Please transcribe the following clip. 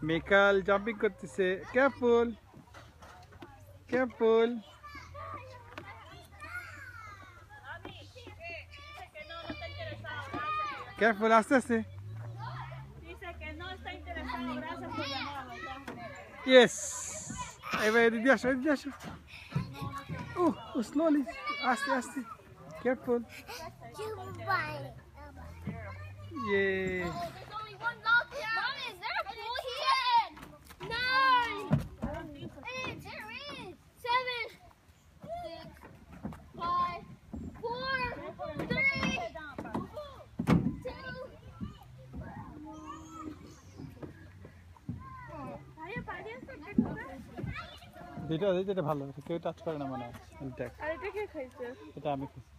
Michael jumping করতেছে। Careful careful. Careful, আস্তে আস্তে। ইয়েস, এবার এদিকে আসো, এদিকে আসো। স্লোলি, আস্তে আস্তে। কেয়ারফুল। ইয়ে। দুইটা ভালো, কেউ টাচ করে না মনে হয়। এটা আমি খাইছি।